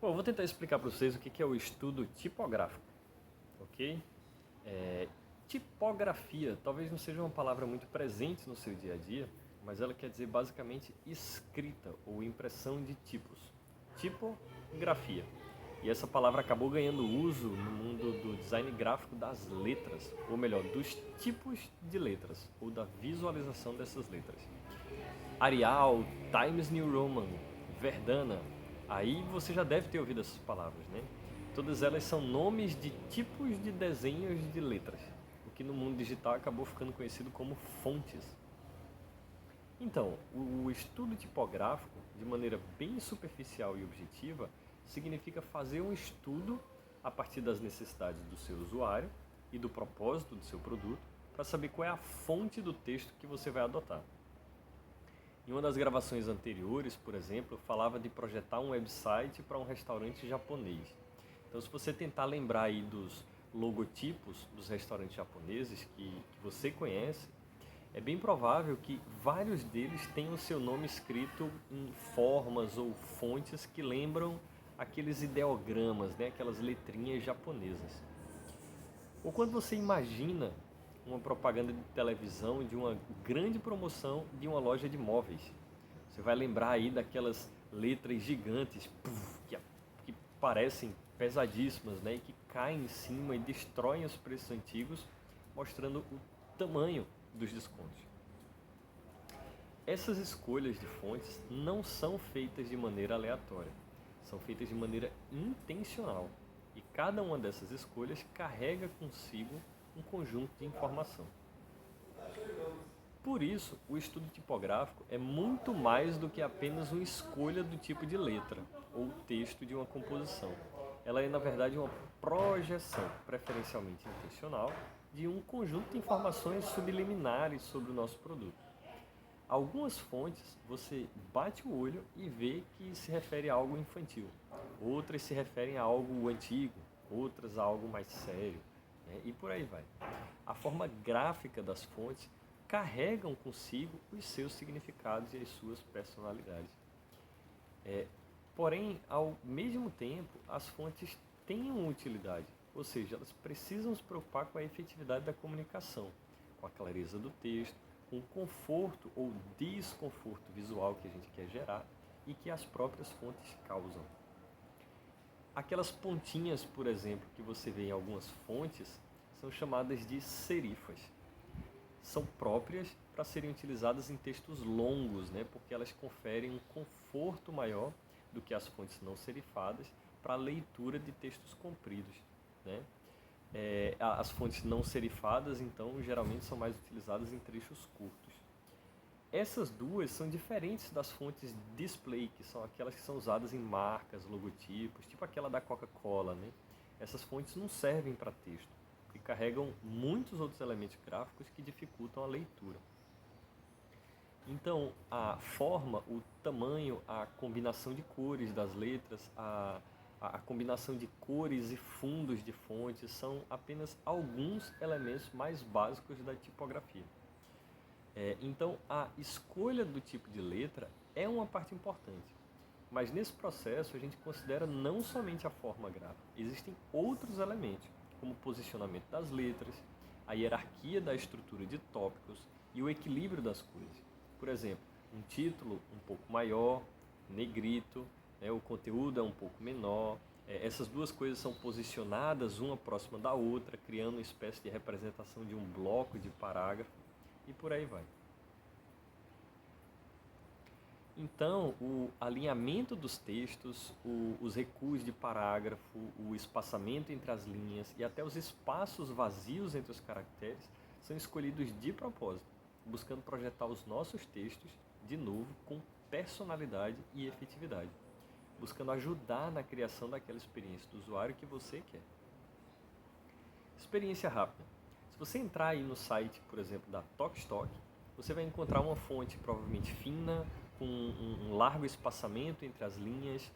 Bom, eu vou tentar explicar para vocês o que é o estudo tipográfico, ok? Tipografia talvez não seja uma palavra muito presente no seu dia a dia, mas ela quer dizer basicamente escrita ou impressão de tipos. Tipografia. E essa palavra acabou ganhando uso no mundo do design gráfico das letras, ou melhor, dos tipos de letras, ou da visualização dessas letras. Arial, Times New Roman, Verdana, aí você já deve ter ouvido essas palavras, né? Todas elas são nomes de tipos de desenhos de letras, o que no mundo digital acabou ficando conhecido como fontes. Então, o estudo tipográfico, de maneira bem superficial e objetiva, significa fazer um estudo a partir das necessidades do seu usuário e do propósito do seu produto, para saber qual é a fonte do texto que você vai adotar. Em uma das gravações anteriores, por exemplo, eu falava de projetar um website para um restaurante japonês. Então, se você tentar lembrar aí dos logotipos dos restaurantes japoneses que você conhece, é bem provável que vários deles tenham o seu nome escrito em formas ou fontes que lembram aqueles ideogramas, né? Aquelas letrinhas japonesas. Ou quando você imagina uma propaganda de televisão de uma grande promoção de uma loja de móveis. Você vai lembrar aí daquelas letras gigantes que parecem pesadíssimas, né? E que caem em cima e destroem os preços antigos, mostrando o tamanho dos descontos. Essas escolhas de fontes não são feitas de maneira aleatória, são feitas de maneira intencional. E cada uma dessas escolhas carrega consigo um conjunto de informação. Por isso, o estudo tipográfico é muito mais do que apenas uma escolha do tipo de letra ou texto de uma composição. Ela é, na verdade, uma projeção, preferencialmente intencional, de um conjunto de informações subliminares sobre o nosso produto. Algumas fontes você bate o olho e vê que se refere a algo infantil, outras se referem a algo antigo, outras a algo mais sério, né? E por aí vai. A forma gráfica das fontes carregam consigo os seus significados e as suas personalidades. Porém, ao mesmo tempo, as fontes têm uma utilidade, ou seja, elas precisam se preocupar com a efetividade da comunicação, com a clareza do texto, com o conforto ou desconforto visual que a gente quer gerar e que as próprias fontes causam. Aquelas pontinhas, por exemplo, que você vê em algumas fontes, são chamadas de serifas. São próprias para serem utilizadas em textos longos, né? Porque elas conferem um conforto maior do que as fontes não serifadas para a leitura de textos compridos, né? As fontes não serifadas, então, geralmente são mais utilizadas em trechos curtos. Essas duas são diferentes das fontes display, que são aquelas que são usadas em marcas, logotipos, tipo aquela da Coca-Cola, né? Essas fontes não servem para texto e carregam muitos outros elementos gráficos que dificultam a leitura. Então, a forma, o tamanho, a combinação de cores das letras, a combinação de cores e fundos de fontes são apenas alguns elementos mais básicos da tipografia. Então, a escolha do tipo de letra é uma parte importante, mas nesse processo a gente considera não somente a forma gráfica, existem outros elementos, como o posicionamento das letras, a hierarquia da estrutura de tópicos e o equilíbrio das cores. Por exemplo, um título um pouco maior, negrito, né, o conteúdo é um pouco menor, essas duas coisas são posicionadas uma próxima da outra, criando uma espécie de representação de um bloco de parágrafo e por aí vai. Então, o alinhamento dos textos, os recuos de parágrafo, o espaçamento entre as linhas e até os espaços vazios entre os caracteres são escolhidos de propósito, buscando projetar os nossos textos, de novo, com personalidade e efetividade, buscando ajudar na criação daquela experiência do usuário que você quer. Experiência rápida. Se você entrar aí no site, por exemplo, da Tokstok, você vai encontrar uma fonte provavelmente fina, com um largo espaçamento entre as linhas,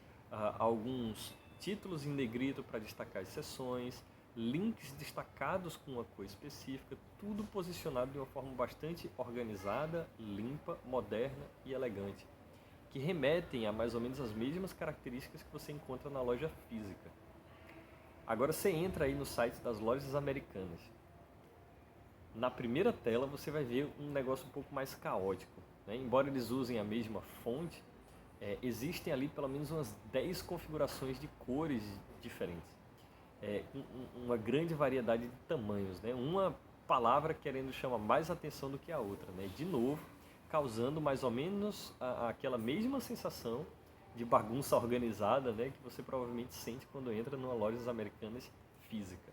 alguns títulos em negrito para destacar as seções, links destacados com uma cor específica, tudo posicionado de uma forma bastante organizada, limpa, moderna e elegante. que remetem a mais ou menos as mesmas características que você encontra na loja física. Agora você entra aí no site das lojas americanas. Na primeira tela você vai ver um negócio um pouco mais caótico, né? Embora eles usem a mesma fonte, existem ali pelo menos umas 10 configurações de cores diferentes. Uma grande variedade de tamanhos, né? Uma palavra querendo chamar mais atenção do que a outra, né? De novo, causando mais ou menos aquela mesma sensação de bagunça organizada, né? Que você provavelmente sente quando entra numa loja americanas física.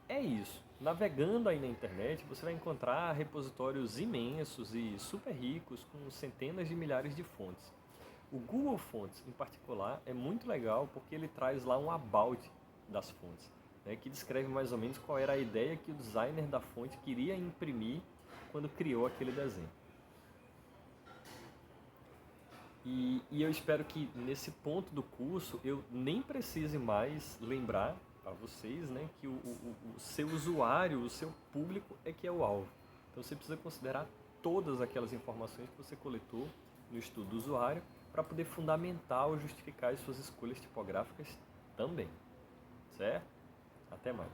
É isso. Navegando aí na internet, você vai encontrar repositórios imensos e super ricos com centenas de milhares de fontes. O Google Fonts, em particular, é muito legal porque ele traz lá um about das fontes, né, que descreve mais ou menos qual era a ideia que o designer da fonte queria imprimir quando criou aquele desenho. E eu espero que nesse ponto do curso eu nem precise mais lembrar para vocês, né, que o seu usuário, o seu público é que é o alvo. Então você precisa considerar todas aquelas informações que você coletou no estudo do usuário para poder fundamentar ou justificar as suas escolhas tipográficas também. Certo? Até mais.